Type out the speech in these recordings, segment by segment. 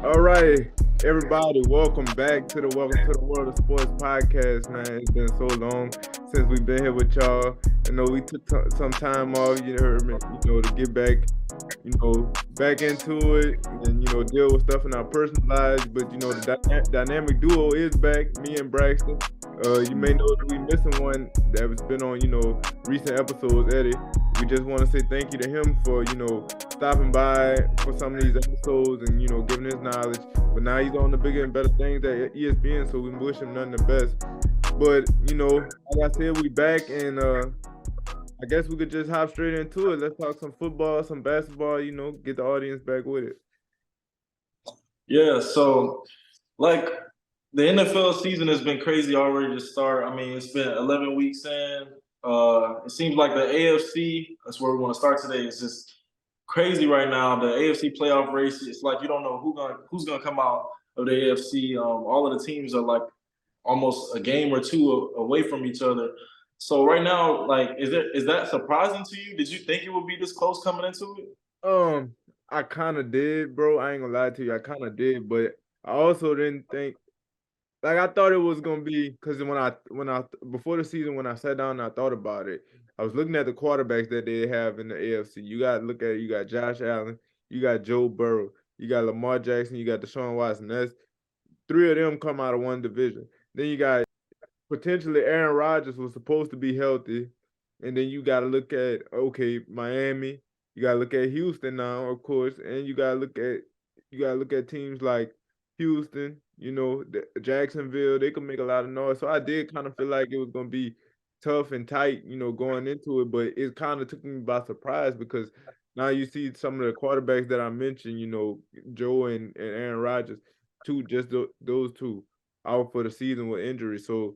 All right, everybody, welcome back to the Welcome to the World of Sports podcast, man. It's been so long since we've been here with y'all. I know we took some time off, you heard me, to get back, back into it and, deal with stuff in our personal lives. But, the dynamic duo is back, me and Braxton. You may know that we missing one that has been on, recent episodes, Eddie. We just want to say thank you to him for, stopping by for some of these episodes and, giving his knowledge. But now he's on the bigger and better things at ESPN, so we wish him nothing the best. But, like I said, we back and I guess we could just hop straight into it. Let's talk some football, some basketball, get the audience back with it. Yeah, so like the NFL season has been crazy already to start. I mean, it's been 11 weeks in. It seems like the AFC, that's where we want to start today, is just crazy right now. The AFC playoff race, it's like you don't know who's gonna come out of the AFC. All of the teams are like almost a game or two away from each other. So right now, like, is that surprising to you? Did you think it would be this close coming into it? I kind of did, bro. I ain't gonna lie to you. I kind of did, but I also didn't think like I thought it was gonna be because when I before the season when I sat down and I thought about it, I was looking at the quarterbacks that they have in the AFC. You got to look at it. You got Josh Allen, you got Joe Burrow, you got Lamar Jackson, you got Deshaun Watson. That's three of them come out of one division. Then you got potentially Aaron Rodgers was supposed to be healthy, and then you got to look at Miami. You got to look at Houston now, of course, and you got to look at teams like Houston, Jacksonville. They could make a lot of noise. So I did kind of feel like it was gonna be tough and tight, going into it, but it kind of took me by surprise because now you see some of the quarterbacks that I mentioned, Joe and Aaron Rodgers, those two out for the season with injury. So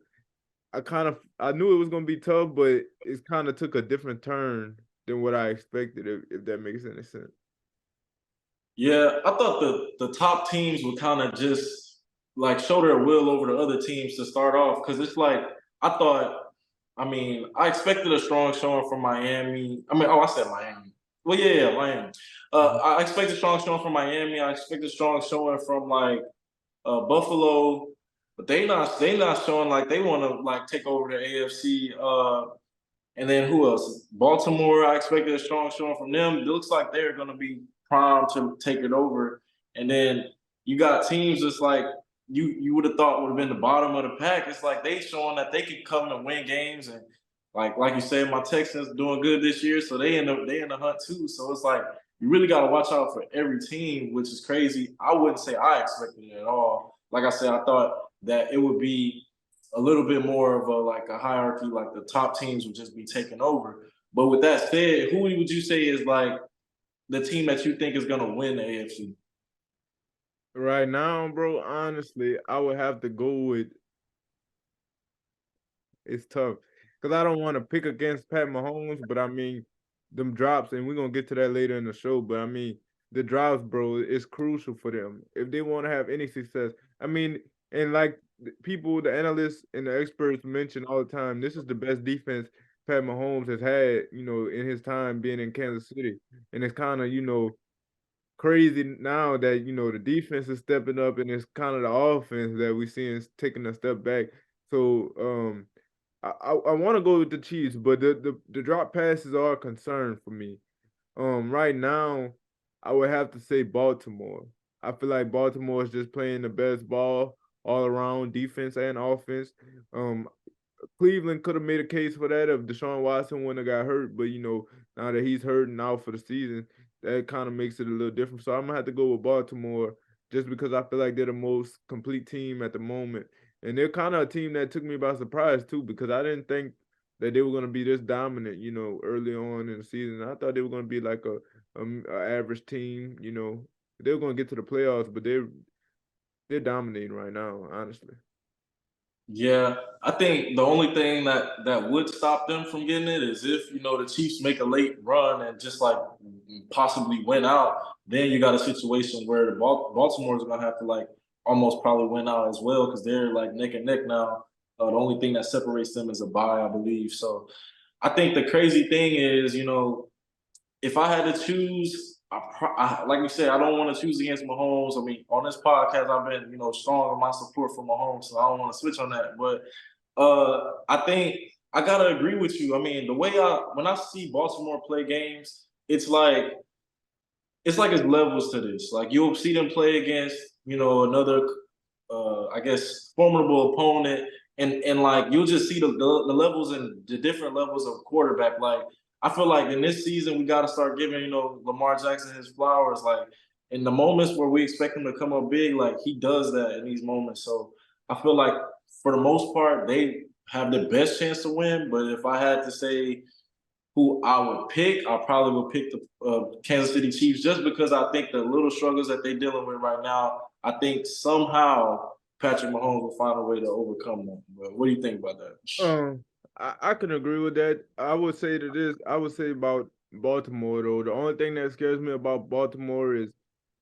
I knew it was gonna be tough, but it kind of took a different turn than what I expected, if that makes any sense. Yeah, I thought the top teams would kind of just like show their will over the other teams to start off because it's like I expected a strong showing from Miami. I said Miami. Well, yeah, Miami. I expected a strong showing from Miami. I expected a strong showing from like Buffalo, but they not showing like they want to like take over the AFC. And then who else? Baltimore. I expected a strong showing from them. It looks like they're going to be primed to take it over. And then you got teams that's like you would have thought would have been the bottom of the pack. It's like they showing that they can come and win games, and like you said, my Texans doing good this year, so they in the hunt too. So it's like you really got to watch out for every team, which is crazy. I wouldn't say I expected it at all. Like I said, I thought that it would be a little bit more of a hierarchy, like the top teams would just be taking over. But with that said, who would you say is like the team that you think is going to win the AFC? Right now, bro, honestly, I would have to go with it's tough because I don't want to pick against Pat Mahomes, but I mean, them drops, and we're gonna get to that later in the show. But I mean, the drops, bro, is crucial for them if they want to have any success. I mean, and like people, the analysts and the experts mention all the time, this is the best defense Pat Mahomes has had, in his time being in Kansas City, and it's kind of, crazy now that the defense is stepping up and it's kind of the offense that we see is taking a step back. So I want to go with the Chiefs, but the drop passes are a concern for me. Right now, I would have to say Baltimore. I feel like Baltimore is just playing the best ball all around, defense and offense. Um, Cleveland could have made a case for that if Deshaun Watson wouldn't have got hurt, but now that he's hurt and out for the season, that kind of makes it a little different. So I'm gonna have to go with Baltimore just because I feel like they're the most complete team at the moment. And they're kind of a team that took me by surprise too, because I didn't think that they were gonna be this dominant, early on in the season. I thought they were gonna be like a average team, They were gonna get to the playoffs, but they're dominating right now, honestly. Yeah, I think the only thing that would stop them from getting it is if the Chiefs make a late run and just like possibly win out. Then you got a situation where the Baltimore is gonna have to like almost probably win out as well because they're like neck and neck now. The only thing that separates them is a bye, I believe. So I think the crazy thing is, if I had to choose, like you said, I don't want to choose against Mahomes. I mean, on this podcast, I've been, strong in my support for Mahomes, so I don't want to switch on that. But I think I gotta agree with you. I mean, when I see Baltimore play games, it's like it's levels to this. Like you'll see them play against, another, I guess, formidable opponent, and like you'll just see the levels and the different levels of quarterback. Like I feel like in this season we got to start giving Lamar Jackson his flowers. Like in the moments where we expect him to come up big, like he does that in these moments. So I feel like for the most part they have the best chance to win. But if I had to say who I would pick, I probably would pick the Kansas City Chiefs just because I think the little struggles that they're dealing with right now, I think somehow Patrick Mahomes will find a way to overcome them. But what do you think about that? I can agree with that. I would say to this, I would say about Baltimore though. The only thing that scares me about Baltimore is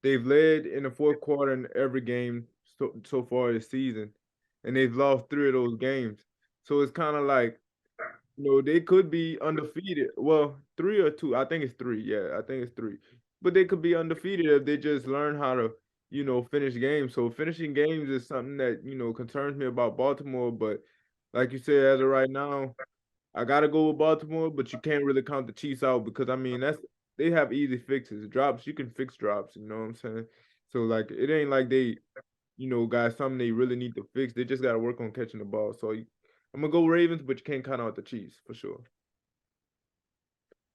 they've led in the fourth quarter in every game so far this season, and they've lost three of those games. So it's kind of like they could be undefeated. Well, three or two. I think it's three. Yeah, I think it's three. But they could be undefeated if they just learn how to, finish games. So finishing games is something that, concerns me about Baltimore. But like you said, as of right now, I gotta go with Baltimore, but you can't really count the Chiefs out because I mean they have easy fixes. Drops, you can fix drops, you know what I'm saying? So like it ain't like they got something they really need to fix. They just got to work on catching the ball. So I'm gonna go Ravens, but you can't count out the Chiefs for sure.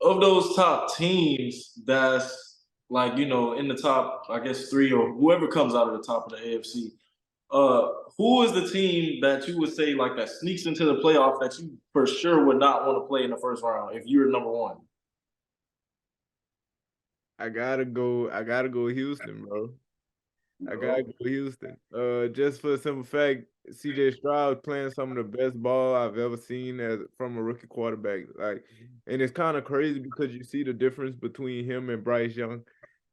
Of those top teams, that's like in the top, I guess three or whoever comes out of the top of the AFC. Who is the team that you would say like that sneaks into the playoff that you for sure would not want to play in the first round if you're number one? I gotta go. I gotta go Houston, bro. I gotta go Houston. Just for the simple fact, CJ Stroud playing some of the best ball I've ever seen as from a rookie quarterback. Like, and it's kind of crazy because you see the difference between him and Bryce Young.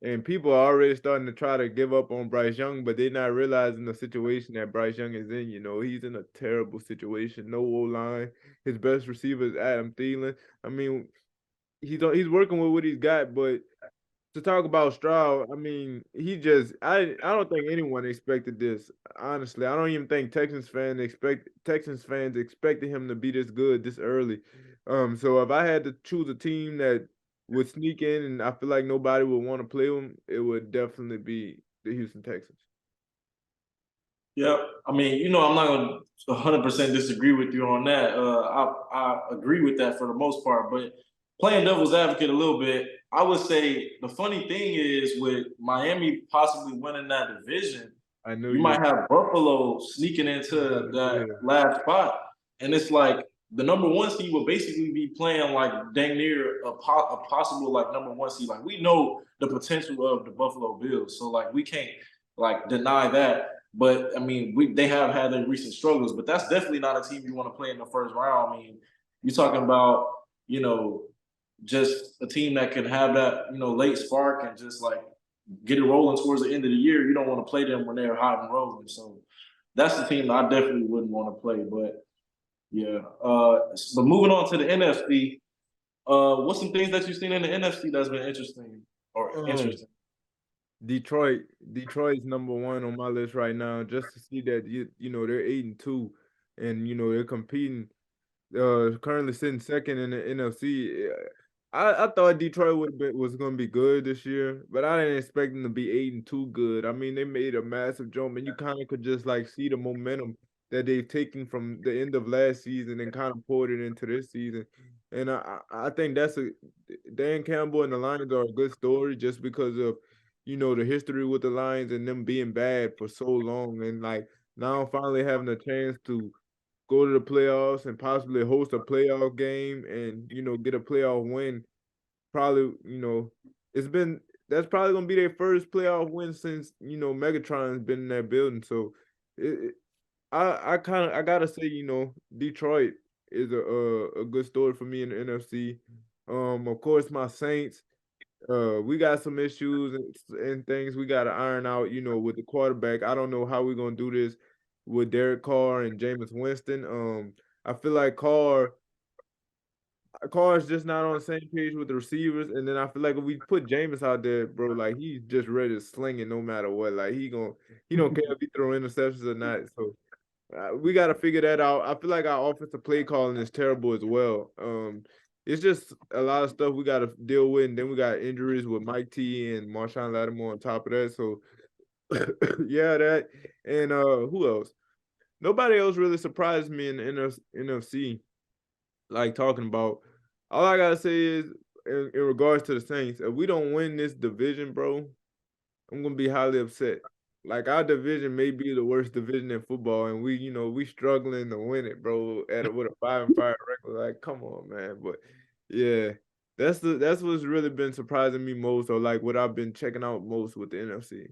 And people are already starting to try to give up on Bryce Young, but they're not realizing the situation that Bryce Young is in. He's in a terrible situation. No O line. His best receiver is Adam Thielen. I mean, he's working with what he's got, but to talk about Stroud, I mean, I don't think anyone expected this. Honestly, I don't even think Texans fans expected him to be this good this early. So if I had to choose a team that would sneak in and I feel like nobody would want to play them, it would definitely be the Houston Texans. Yeah, I mean, I'm not gonna 100% disagree with you on that. I agree with that for the most part, but playing devil's advocate a little bit, I would say the funny thing is with Miami possibly winning that division, I know you you. might have Buffalo sneaking into that last spot, and it's like the number one seed will basically be playing like dang near a possible like number one seed. Like we know the potential of the Buffalo Bills, so like we can't like deny that. But I mean, they have had their recent struggles, but that's definitely not a team you want to play in the first round. I mean, you're talking about you know just a team that can have that late spark and just like get it rolling towards the end of the year. You don't want to play them when they're hot and rolling. So that's the team I definitely wouldn't want to play. But yeah, but moving on to the NFC, what's some things that you've seen in the NFC that's been interesting or Um, interesting? Detroit's number one on my list right now. Just to see that they're 8-2, and they're competing. Currently sitting second in the NFC. I thought Detroit was going to be good this year, but I didn't expect them to be 8-2 good. I mean, they made a massive jump, and you kind of could just like see the momentum that they've taken from the end of last season and kind of poured it into this season. And I think that's Dan Campbell and the Lions are a good story just because of the history with the Lions and them being bad for so long, and like now finally having a chance to go to the playoffs and possibly host a playoff game and get a playoff win. Probably, it's been that's probably gonna be their first playoff win since Megatron's been in that building. So it, I gotta say Detroit is a good story for me in the NFC. Of course my Saints. We got some issues and things we got to iron out, with the quarterback. I don't know how we're gonna do this with Derek Carr and Jameis Winston. I feel like Carr Carr's just not on the same page with the receivers, and then I feel like if we put Jameis out there, bro, like he's just ready to sling it no matter what. Like he don't care if he throw interceptions or not. So we got to figure that out. I feel like our offensive play calling is terrible as well. It's just a lot of stuff we got to deal with, and then we got injuries with Mike T and Marshawn Lattimore on top of that. So yeah, that and who else? Nobody else really surprised me in the NFC. Like talking about, all I gotta say is in regards to the Saints, if we don't win this division, bro, I'm gonna be highly upset. Like our division may be the worst division in football, and we struggling to win it, bro. With a 5-5 record, like come on, man. But yeah, that's what's really been surprising me most, or like what I've been checking out most with the NFC.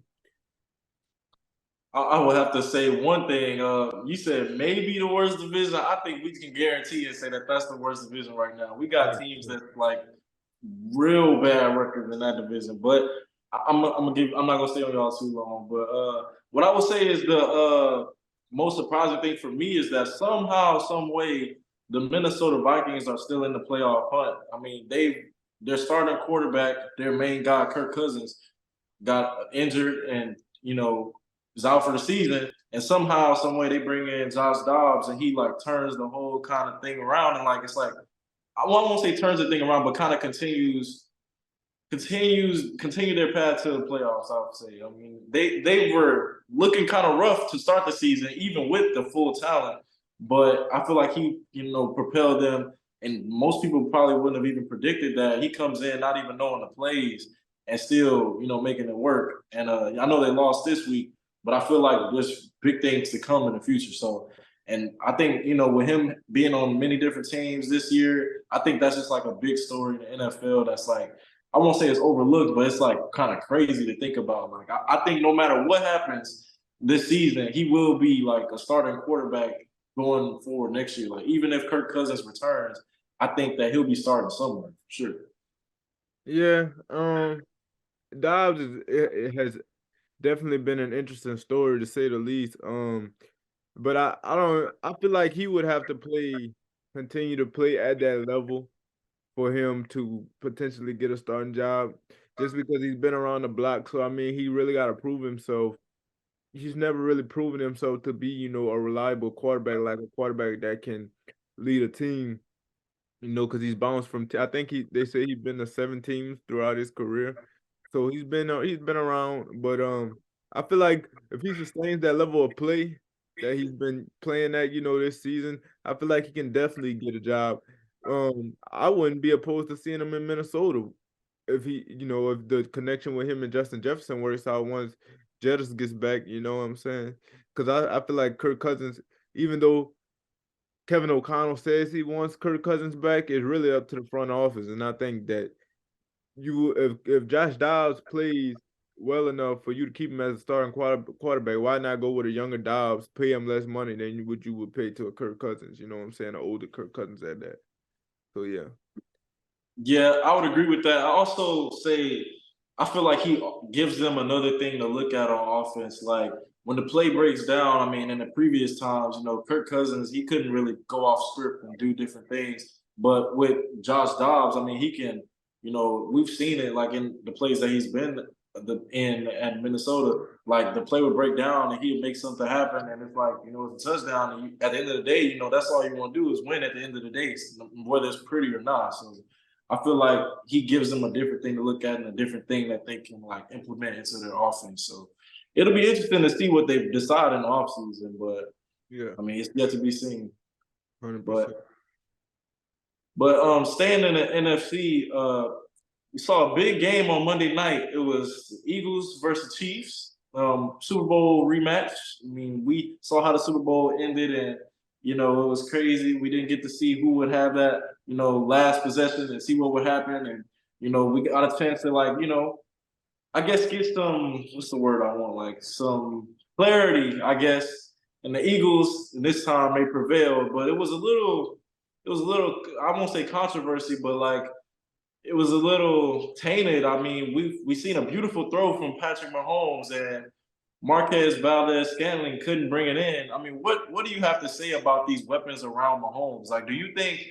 I would have to say one thing. You said maybe the worst division. I think we can guarantee and say that that's the worst division right now. We got teams that like real bad records in that division. But I'm gonna give. I'm not gonna stay on y'all too long. But what I would say is the most surprising thing for me is that somehow, some way, the Minnesota Vikings are still in the playoff hunt. I mean, their starting quarterback, their main guy, Kirk Cousins, got injured and is out for the season. And somehow, some way, they bring in Josh Dobbs, and he like turns the whole kind of thing around. And like it's like I won't say turns the thing around, but kind of continue their path to the playoffs. I would say. I mean, they were looking kind of rough to start the season, even with the full talent. But I feel like he, propelled them. And most people probably wouldn't have even predicted that he comes in not even knowing the plays and still, making it work. And I know they lost this week, but I feel like there's big things to come in the future. So, and I think, with him being on many different teams this year, I think that's just like a big story in the NFL that's like, I won't say it's overlooked, but it's like kind of crazy to think about. Like, I think no matter what happens this season, he will be like a starting quarterback going forward next year. Like, even if Kirk Cousins returns, I think that he'll be starting somewhere, for sure. Yeah, Dobbs it has definitely been an interesting story to say the least. But I don't I feel like he would have to continue to play at that level for him to potentially get a starting job, just because he's been around the block. So I mean, he really got to prove himself. He's never really proven himself to be, a reliable quarterback, like a quarterback that can lead a team. Because he's bounced from. I think they say he's been to 7 teams throughout his career, so he's been around. But I feel like if he sustains that level of play that he's been playing at, this season, I feel like he can definitely get a job. I wouldn't be opposed to seeing him in Minnesota if if the connection with him and Justin Jefferson works out once Jettis gets back. You know what I'm saying? Because I feel like Kirk Cousins, even though Kevin O'Connell says he wants Kirk Cousins back, is really up to the front office. And I think that if Josh Dobbs plays well enough for you to keep him as a starting quarterback, why not go with a younger Dobbs, pay him less money than you would pay to a Kirk Cousins? You know what I'm saying? An older Kirk Cousins at that. So yeah. Yeah, I would agree with that. I also say I feel like he gives them another thing to look at on offense. Like when the play breaks down, I mean, in the previous times, Kirk Cousins, he couldn't really go off script and do different things. But with Josh Dobbs, I mean, he can, we've seen it like in the plays that he's been in at Minnesota, like the play would break down and he would make something happen. And it's like, it's a touchdown. And at the end of the day, that's all you want to do is win at the end of the day, whether it's pretty or not. So I feel like he gives them a different thing to look at and a different thing that they can like implement into their offense. So it'll be interesting to see what they decide in the offseason, but Yeah. I mean it's yet to be seen. 100%. But staying in the NFC, we saw a big game on Monday night. It was the Eagles versus Chiefs, Super Bowl rematch. I mean, we saw how the Super Bowl ended, and it was crazy. We didn't get to see who would have that, last possession and see what would happen, and we got a chance to like, I guess get some what's the word I want, like some clarity, I guess. And the Eagles this time may prevail, but it was a little I won't say controversy, but like it was a little tainted. I mean, we seen a beautiful throw from Patrick Mahomes and Marquez Valdez-Scantling couldn't bring it in. I mean, what do you have to say about these weapons around Mahomes? Like, do you think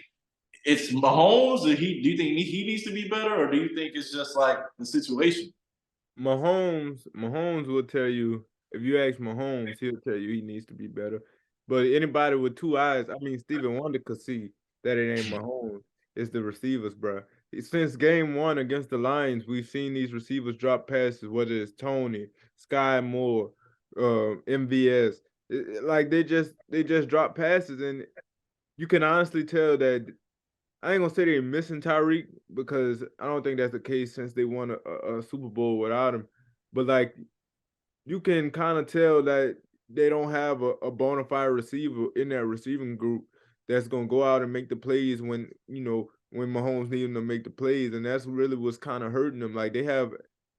it's Mahomes? Do you think he needs to be better, or do you think it's just like the situation? Mahomes will tell you, if you ask Mahomes, he'll tell you he needs to be better. But anybody with two eyes, I mean, Stephen Wonder could see that it ain't Mahomes. It's the receivers, bro. Since game one against the Lions, we've seen these receivers drop passes, whether it's Tony, Sky Moore, MVS. Like they just drop passes, and you can honestly tell that I ain't gonna say they're missing Tyreek because I don't think that's the case since they won a Super Bowl without him. But like you can kind of tell that they don't have a bona fide receiver in that receiving group that's gonna go out and make the plays when Mahomes need him to make the plays, and that's really what's kind of hurting them. Like they have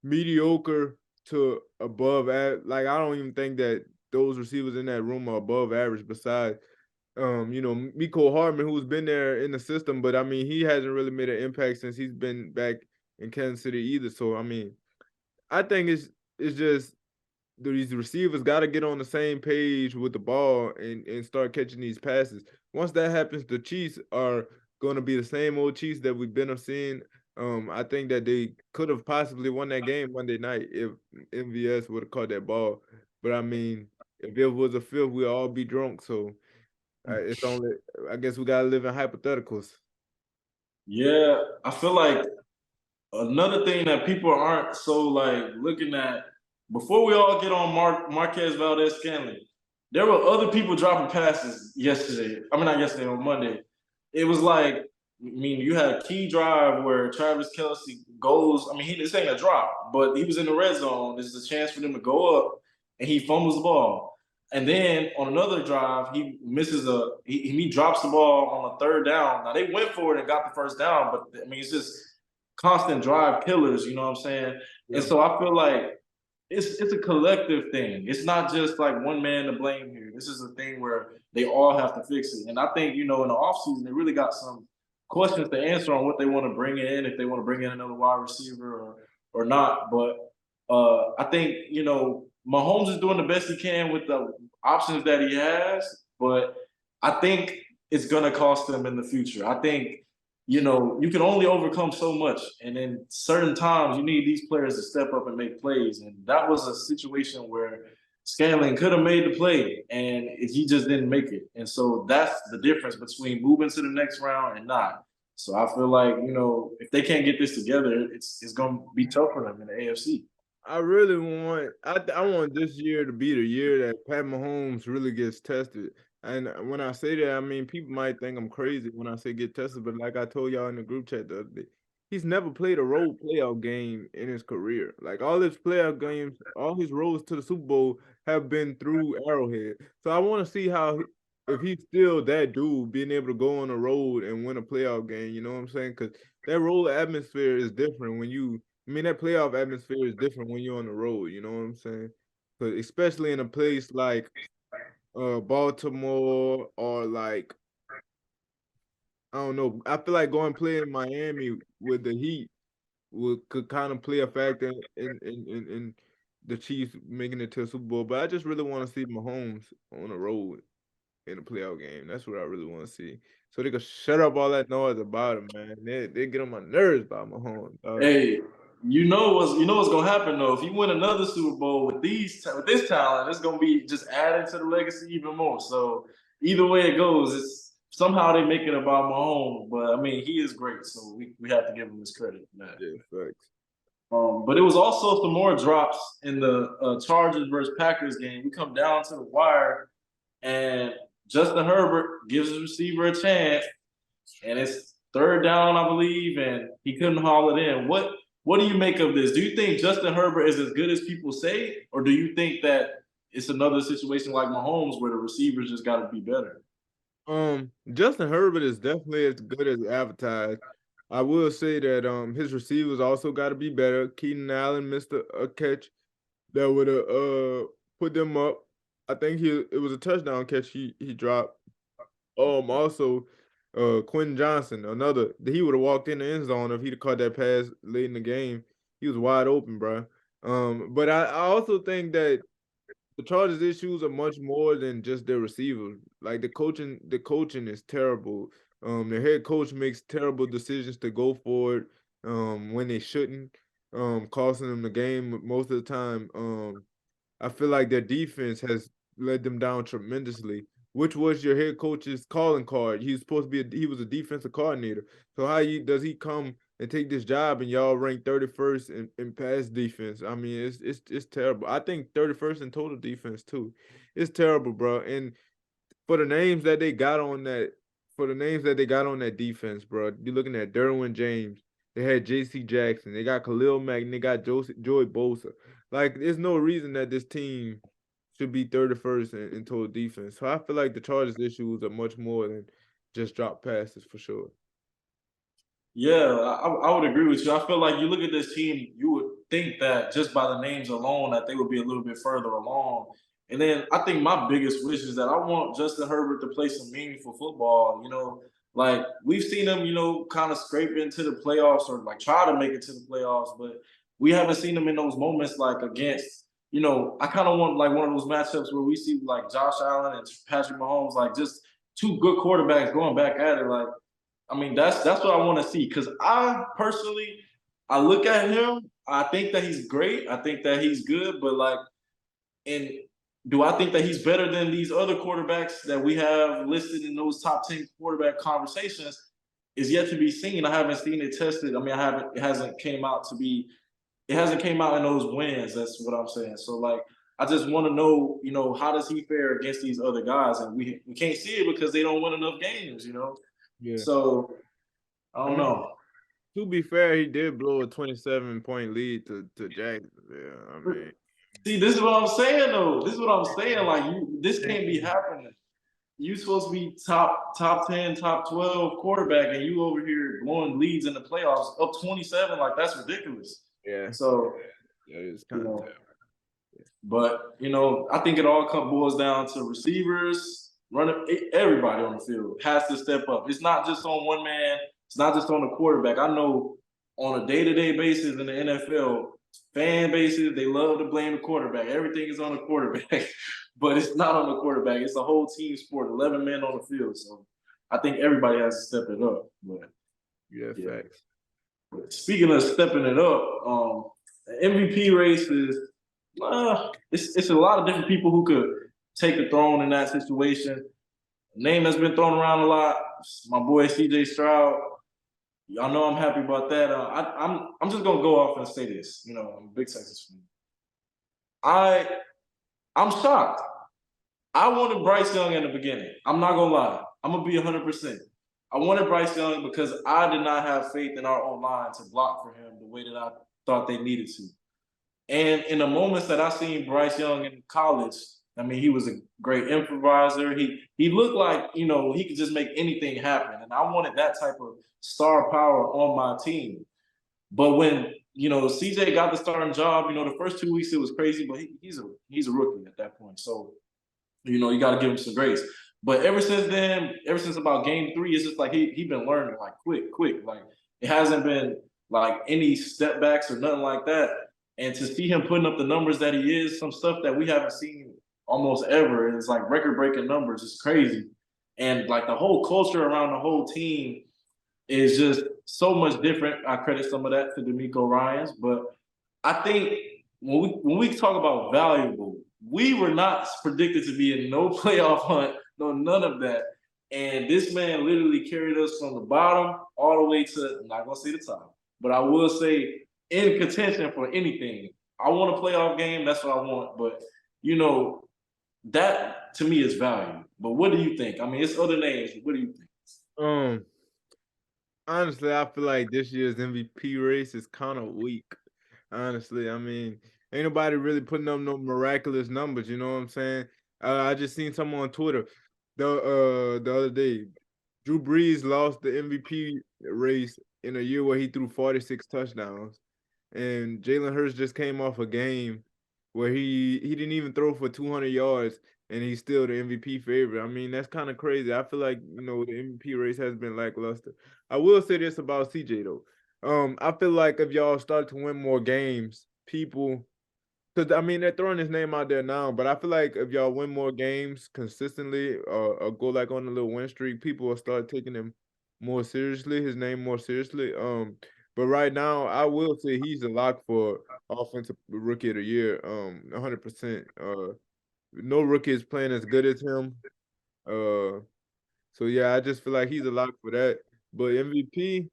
mediocre to above like I don't even think that those receivers in that room are above average. Besides Miko Hardman, who's been there in the system, but I mean, he hasn't really made an impact since he's been back in Kansas City either. So I mean, I think it's just these receivers got to get on the same page with the ball and start catching these passes. Once that happens, the Chiefs are going to be the same old Chiefs that we've been seeing. I think that they could have possibly won that game Monday night if MVS would have caught that ball. But I mean, if it was a fifth, we'd all be drunk. So it's only, I guess we gotta live in hypotheticals. Yeah, I feel like another thing that people aren't so like looking at before we all get on Marquez Valdez Scantling, there were other people dropping passes yesterday. I mean, not yesterday, on Monday. It was like, I mean, you had a key drive where Travis Kelce goes. I mean, this ain't a drop, but he was in the red zone. This is a chance for them to go up, and he fumbles the ball. And then on another drive, he misses he drops the ball on a third down. Now they went for it and got the first down, but I mean, it's just constant drive killers, you know what I'm saying? And Yeah. so I feel like it's a collective thing. It's not just like one man to blame here. This is a thing where they all have to fix it. And I think, in the offseason, they really got some questions to answer on what they want to bring in, if they want to bring in another wide receiver or not. But I think, Mahomes is doing the best he can with the options that he has, but I think it's gonna cost them in the future. I think you can only overcome so much. And in certain times, you need these players to step up and make plays. And that was a situation where Scanlon could have made the play and he just didn't make it. And so that's the difference between moving to the next round and not. So I feel like, if they can't get this together, it's going to be tough for them in the AFC. I really want I want this year to be the year that Pat Mahomes really gets tested. And when I say that, I mean people might think I'm crazy when I say get tested, but like I told y'all in the group chat the other day, he's never played a road playoff game in his career. Like all his playoff games, all his roads to the Super Bowl have been through Arrowhead. So I want to see if he's still that dude being able to go on the road and win a playoff game. You know what I'm saying? Because that road atmosphere is different when you I mean, that playoff atmosphere is different when you're on the road. You know what I'm saying? But especially in a place like Baltimore or like I don't know. I feel like going play in Miami with the Heat could kind of play a factor in the Chiefs making it to a Super Bowl. But I just really want to see Mahomes on the road in a playoff game. That's what I really want to see. So they could shut up all that noise about him, man. They get on my nerves about Mahomes, dog. Hey, you know what's gonna happen though. If you win another Super Bowl with this talent, it's gonna be just adding to the legacy even more. So either way it goes, it's somehow they make it about Mahomes. But I mean, he is great, so we have to give him his credit for that. Yeah, facts. But it was also some more drops in the Chargers versus Packers game. We come down to the wire, and Justin Herbert gives his receiver a chance, and it's third down, I believe, and he couldn't haul it in. What do you make of this? Do you think Justin Herbert is as good as people say, or do you think that it's another situation like Mahomes where the receivers just got to be better? Justin Herbert is definitely as good as advertised. I will say that his receivers also got to be better. Keenan Allen missed a catch that would have put them up. I think it was a touchdown catch he dropped. Also, Quentin Johnson, he would have walked in the end zone if he'd have caught that pass late in the game. He was wide open, bro. But I also think that the Chargers' issues are much more than just their receivers. Like the coaching is terrible. The head coach makes terrible decisions to go for it when they shouldn't, costing them the game most of the time. I feel like their defense has led them down tremendously. Which was your head coach's calling card? He was supposed to be he was a defensive coordinator. So does he come and take this job and y'all rank 31st in pass defense? I mean, it's terrible. I think 31st in total defense too. It's terrible, bro. And for the names that they got on that for the names that they got on that defense, bro. You're looking at Derwin James. They had J.C. Jackson. They got Khalil Mack. And they got Joey Bosa. Like, there's no reason that this team should be 31st in total defense. So I feel like the Chargers' issues are much more than just drop passes for sure. Yeah, I would agree with you. I feel like you look at this team, you would think that just by the names alone that they would be a little bit further along. And then I think my biggest wish is that I want Justin Herbert to play some meaningful football. Like we've seen him, kind of scrape into the playoffs or like try to make it to the playoffs, but we haven't seen him in those moments like against, I kind of want like one of those matchups where we see like Josh Allen and Patrick Mahomes, like just two good quarterbacks going back at it. Like, I mean, that's what I want to see. Because I personally, I look at him, I think that he's great. I think that he's good, but like, and do I think that he's better than these other quarterbacks that we have listed in those top 10 quarterback conversations? Is yet to be seen. I haven't seen it tested. I mean, it hasn't came out in those wins. That's what I'm saying. So like, I just want to know, how does he fare against these other guys? And we can't see it because they don't win enough games. Yeah. So I I don't mean, know. to be fair, he did blow a 27-point lead to Jacksonville. I mean, See, this is what I'm saying though. This is what I'm saying. Like this can't be dang. happening. You supposed to be top 10, top 12 quarterback, and you over here blowing leads in the playoffs up 27. Like that's ridiculous. Yeah, So yeah, it's you kind of know, terrible. but I think it all boils down to receivers, running. Everybody on the field has to step up. It's not just on one man. It's not just on the quarterback. I know on a day-to-day basis in the NFL, fan bases they love to blame the quarterback. Everything is on the quarterback, but it's not on the quarterback. It's a whole team sport. 11 men on the field. So I think everybody has to step it up. But Yeah, yeah. facts. Speaking of stepping it up, the MVP race is it's a lot of different people who could take the throne in that situation. A name that's been thrown around a lot. My boy CJ Stroud. Y'all know I'm happy about that. I'm just gonna go off and say this. I'm a big Texas fan. I'm shocked. I wanted Bryce Young in the beginning. I'm not gonna lie. I'm gonna be 100%. I wanted Bryce Young because I did not have faith in our own line to block for him the way that I thought they needed to. And in the moments that I seen Bryce Young in college, I mean, he was a great improviser. He looked like, he could just make anything happen. And I wanted that type of star power on my team. But when, CJ got the starting job, the first 2 weeks it was crazy, but he's a rookie at that point. So, you got to give him some grace. But ever since then, ever since about game 3, it's just like he been learning like quick. Like it hasn't been like any step backs or nothing like that. And to see him putting up the numbers that he is, some stuff that we haven't seen almost ever, it's like record-breaking numbers. It's crazy. And like the whole culture around the whole team is just so much different. I credit some of that to D'Amico Ryans, but I think when we talk about valuable, we were not predicted to be in no playoff hunt, no none of that. And this man literally carried us from the bottom all the way to, I'm not gonna say the top, but I will say in contention for anything. I want a playoff game, that's what I want. But that to me is value. But what do you think? I mean, it's other names. What do you think? Um, Honestly, I feel like this year's MVP race is kind of weak. Honestly, I mean, ain't nobody really putting up no miraculous numbers. You know what I'm saying? I just seen someone on Twitter the other day. Drew Brees lost the MVP race in a year where he threw 46 touchdowns, and Jalen Hurts just came off a game where he didn't even throw for 200 yards, and he's still the MVP favorite. I mean, that's kind of crazy. I feel like the MVP race has been lackluster. I will say this about CJ though. I feel like if y'all start to win more games, people, because I mean they're throwing his name out there now, but I feel like if y'all win more games consistently or go like on a little win streak, people will start taking him more seriously, his name more seriously. But right now, I will say he's a lock for offensive rookie of the year. 100%. No rookie is playing as good as him. Uh, so yeah, I just feel like he's a lock for that. But MVP,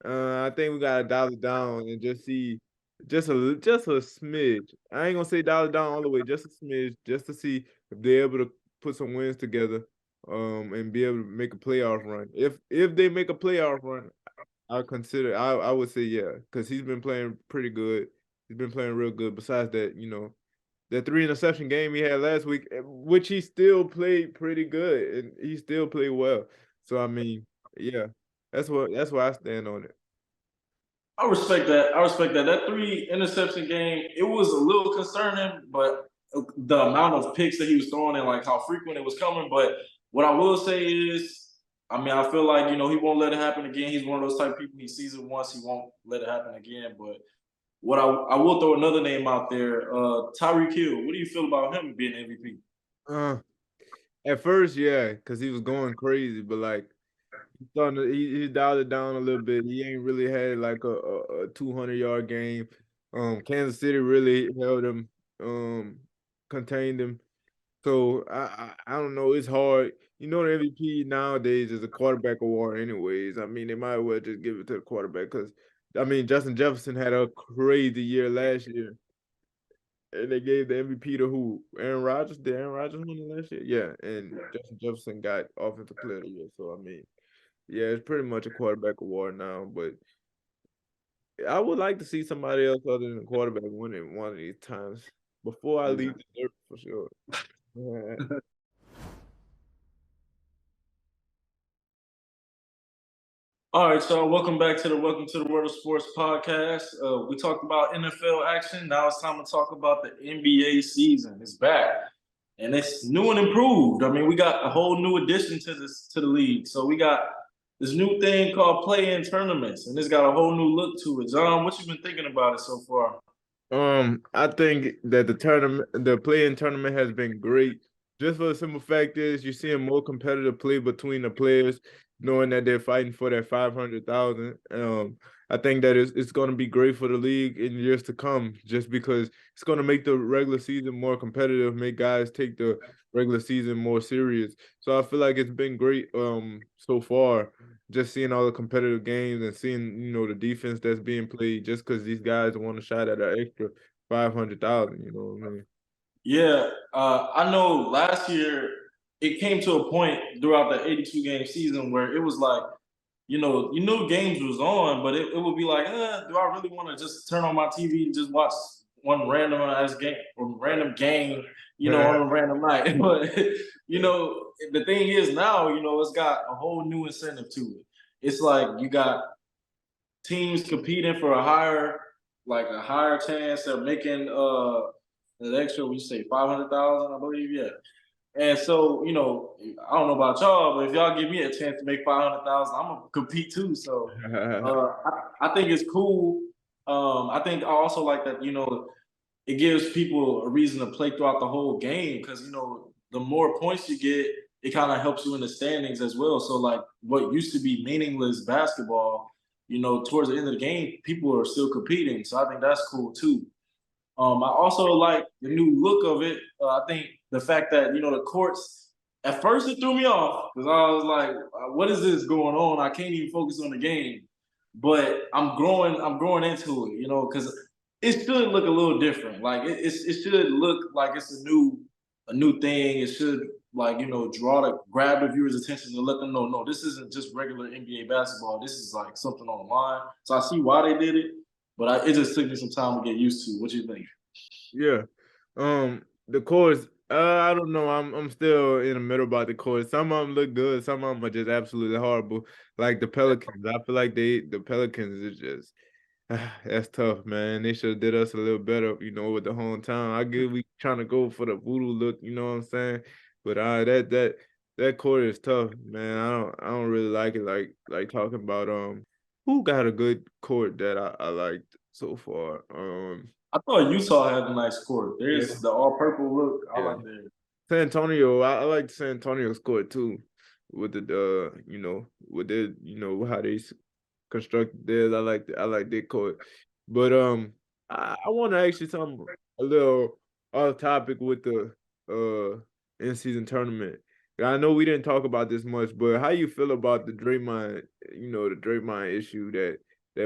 I think we gotta dial it down and just see just a smidge. I ain't gonna say dial it down all the way, just a smidge, just to see if they're able to put some wins together, and be able to make a playoff run. If they make a playoff run, I would say yeah, because he's been playing pretty good. He's been playing real good. Besides that, that 3 interception game he had last week, which he still played pretty good and he still played well. So I mean, yeah, that's why I stand on it. I respect that. I respect that. That 3 interception game, it was a little concerning, but the amount of picks that he was throwing and like how frequent it was coming. But what I will say is, I mean, I feel like he won't let it happen again. He's one of those type of people. He sees it once, he won't let it happen again. But what I will throw another name out there, Tyreek Hill. What do you feel about him being MVP? Uh, at first, yeah, because he was going crazy, but like he dialed it down a little bit. He ain't really had like a 200-yard game. Kansas City really held him, contained him. So I don't know. It's hard. The MVP nowadays is a quarterback award, anyways. I mean, they might as well just give it to the quarterback because I mean Justin Jefferson had a crazy year last year, and they gave the MVP to who? Aaron Rodgers. Did Aaron Rodgers win it last year? Yeah, and Justin Jefferson got Offensive Player of the Year. So I mean, yeah, it's pretty much a quarterback award now. But I would like to see somebody else other than the quarterback win it one of these times before I leave the dirt for sure. Yeah. All right, so welcome back to the Welcome to the World of Sports podcast. We talked about NFL action. Now it's time to talk about the NBA season. It's back, and it's new and improved. I mean, we got a whole new addition to the league. So we got this new thing called play-in tournaments, and it's got a whole new look to it. John, what you been thinking about it so far? I think that the play-in tournament has been great. Just for the simple fact is you're seeing more competitive play between the players, knowing that they're fighting for that 500,000. I think that it's going to be great for the league in years to come, just because it's going to make the regular season more competitive, make guys take the regular season more serious. So I feel like it's been great so far, just seeing all the competitive games and seeing the defense that's being played, just because these guys want a shot at an extra 500,000. You know what I mean? Yeah, I know last year it came to a point throughout the 82 game season where it was like, you knew games was on, but it would be like, do I really want to just turn on my TV and just watch one random ass game or random game, on a random night? But the thing is now, it's got a whole new incentive to it. It's like you got teams competing for a higher chance of making an extra. We say 500,000, I believe, yeah. And so, I don't know about y'all, but if y'all give me a chance to make 500,000, I'm gonna compete too. So, I think it's cool. I think I also like that. It gives people a reason to play throughout the whole game because the more points you get, it kind of helps you in the standings as well. So, like what used to be meaningless basketball, towards the end of the game, people are still competing. So I think that's cool too. I also like the new look of it. I think the fact that the courts. At first, it threw me off because I was like, "What is this going on? I can't even focus on the game." But I'm growing. I'm growing into it, because it should look a little different. Like it should look like it's a new thing. It should grab the viewers' attention and let them know, no, this isn't just regular NBA basketball. This is like something on the line. So I see why they did it, but it just took me some time to get used to. What you think? Yeah. The chords, I don't know. I'm still in the middle about the chords. Some of them look good, some of them are just absolutely horrible. Like the Pelicans. I feel like the Pelicans is just that's tough, man. They should have did us a little better, with the hometown. I get we trying to go for the voodoo look, you know what I'm saying? But that chord is tough, man. I don't really like it. Like talking about who got a good chord that I liked so far. I thought Utah had a nice court. Yeah. There's the all purple look. I Yeah. like that. San Antonio, I like the San Antonio score too. with the with their how they constructed theirs. I like their court, but I want to ask you something a little off topic with the in season tournament. I know we didn't talk about this much, but how you feel about the Draymond, the Draymond issue that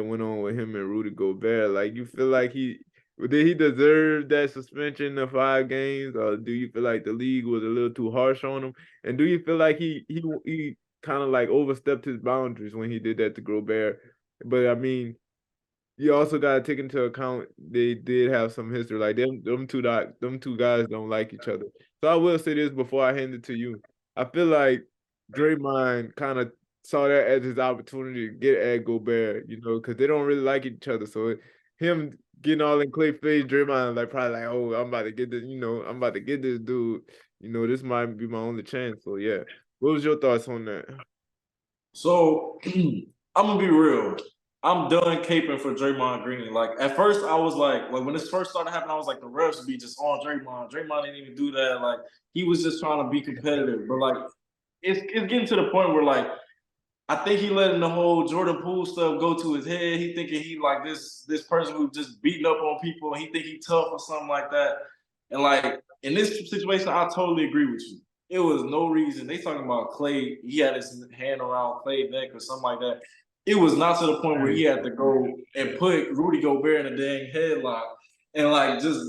went on with him and Rudy Gobert? Like, you feel like did he deserve that suspension of 5 games, or do you feel like the league was a little too harsh on him? And do you feel like he kind of like overstepped his boundaries when he did that to Gobert? But I mean, you also got to take into account they did have some history. Like them two guys don't like each other. So I will say this before I hand it to you. I feel like Draymond kind of saw that as his opportunity to get at Gobert, because they don't really like each other. So him getting all in Clay face, Draymond like probably like, oh, I'm about to get this, I'm about to get this dude. This might be my only chance. So yeah, what was your thoughts on that? So I'm gonna be real. I'm done caping for Draymond Green. Like at first, I was like when this first started happening, I was like the refs be just on Draymond. Draymond didn't even do that. Like he was just trying to be competitive. But like it's getting to the point where like I think he letting the whole Jordan Poole stuff go to his head. He thinking he like this person who just beating up on people, and he think he tough or something like that. And like in this situation, I totally agree with you. It was no reason. They talking about Clay. He had his hand around Clay's neck or something like that. It was not to the point where he had to go and put Rudy Gobert in a dang headlock and like just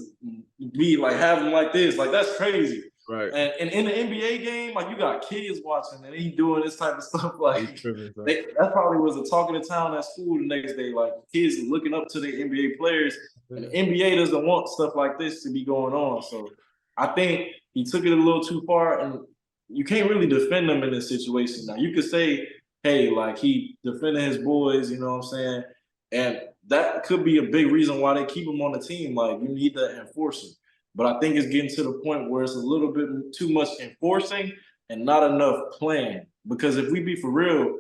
be like have him like this. Like that's crazy. Right. And in the NBA game, like you got kids watching and he doing this type of stuff. Like that probably was a talk of the town at school the next day. Like kids looking up to the NBA players, and the NBA doesn't want stuff like this to be going on. So I think he took it a little too far, and you can't really defend him in this situation. Now you could say, hey, like he defending his boys, you know what I'm saying, and that could be a big reason why they keep him on the team. Like you need that enforcer. But I think it's getting to the point where it's a little bit too much enforcing and not enough playing. Because if we be for real,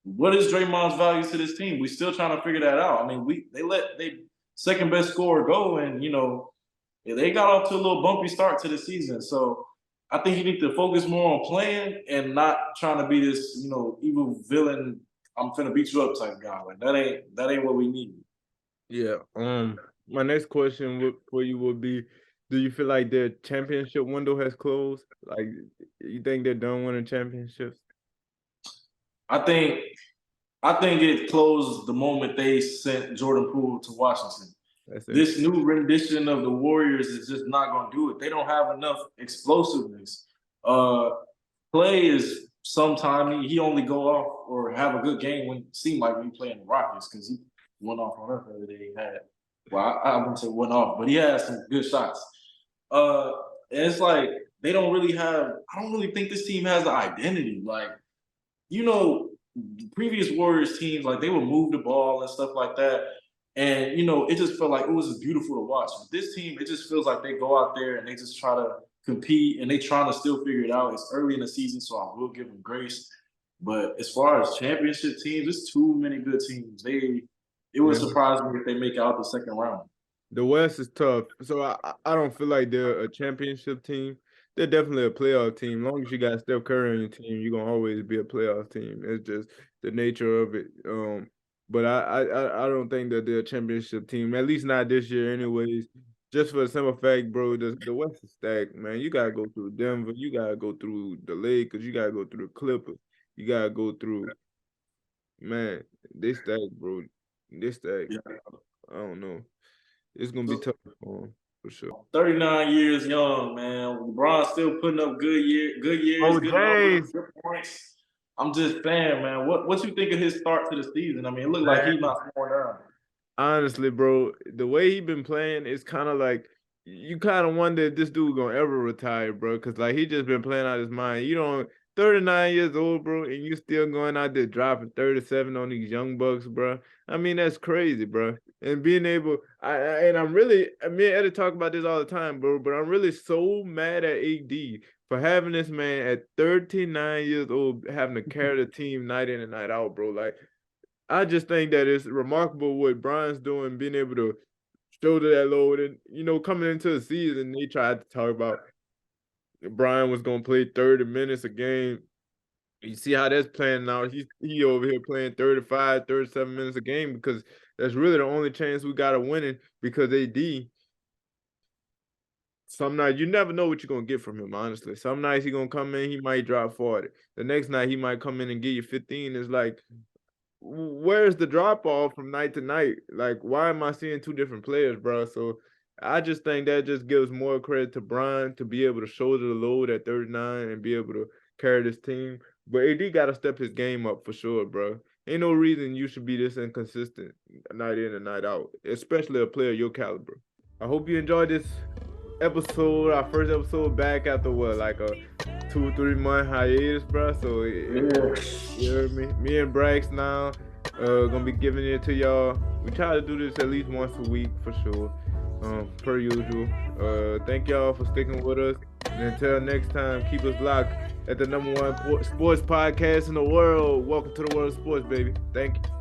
what is Draymond's value to this team? We still trying to figure that out. I mean, they let their second best scorer go, and they got off to a little bumpy start to the season. So I think you need to focus more on playing and not trying to be this, evil villain. I'm finna beat you up type guy. Like that ain't what we need. Yeah. My next question for you would be, do you feel like their championship window has closed? Like, you think they're done winning championships? I think it closed the moment they sent Jordan Poole to Washington. That's This interesting. new rendition of the Warriors is just not going to do it. They don't have enough explosiveness. Play is sometime he only go off or have a good game when it seemed like we playing the Rockets because he went off on us the other day. He had I wouldn't say went off, but he had some good shots. And it's like they don't really have. I don't really think this team has the identity. Like previous Warriors teams, like they would move the ball and stuff like that. And it just felt like it was beautiful to watch. But this team, it just feels like they go out there and they just try to compete and they trying to still figure it out. It's early in the season, so I will give them grace. But as far as championship teams, there's too many good teams. It would Yeah. surprise me if they make it out the second round. The West is tough. So I don't feel like they're a championship team. They're definitely a playoff team. As long as you got Steph Curry on your team, you're gonna always be a playoff team. It's just the nature of it. But I don't think that they're a championship team, at least not this year, anyways. Just for the simple fact, bro, the West is stacked, man. You gotta go through Denver, you gotta go through the Lakers, you gotta go through the Clippers, you gotta go through, man. They stacked, bro. They stacked. Yeah. I don't know. It's gonna be tough for him for sure. 39 years young, man. LeBron still putting up good years, Oh, good numbers, Jays. good points. I'm just saying, man. What you think of his start to the season? I mean, it looked like he's Man, not slowing down. honestly, bro, the way he been playing is kind of like you kind of wonder if this dude gonna ever retire, bro. Cause like he just been playing out his mind. 39 years old, bro, and you still going out there dropping 37 on these young bucks, bro. I mean, that's crazy, bro. And being able, and I'm really, me and Eddie talk about this all the time, bro. But I'm really so mad at AD for having this man at 39 years old having to carry the team night in and night out, bro. Like I just think that it's remarkable what Brian's doing, being able to shoulder that load. And, coming into the season, they tried to talk about Brian was going to play 30 minutes a game. You see how that's playing now. He over here playing 35, 37 minutes a game because that's really the only chance we got of winning because AD. Some nights you never know what you're gonna get from him, honestly. Some nights he gonna come in, he might drop 40. The next night he might come in and give you 15. It's like, where's the drop off from night to night? Like, why am I seeing two different players, bro? So I just think that just gives more credit to Brian to be able to shoulder the load at 39 and be able to carry this team. But AD got to step his game up for sure, bro. Ain't no reason you should be this inconsistent night in and night out, especially a player your caliber. I hope you enjoyed this episode, our first episode back after what, like a 2-3 month hiatus, bro. So you heard me. Me and Braxton now gonna be giving it to y'all. We try to do this at least once a week for sure, per usual. Thank y'all for sticking with us, and until next time, keep us locked at the #1 sports podcast in the world. Welcome to the world of sports, baby. Thank you.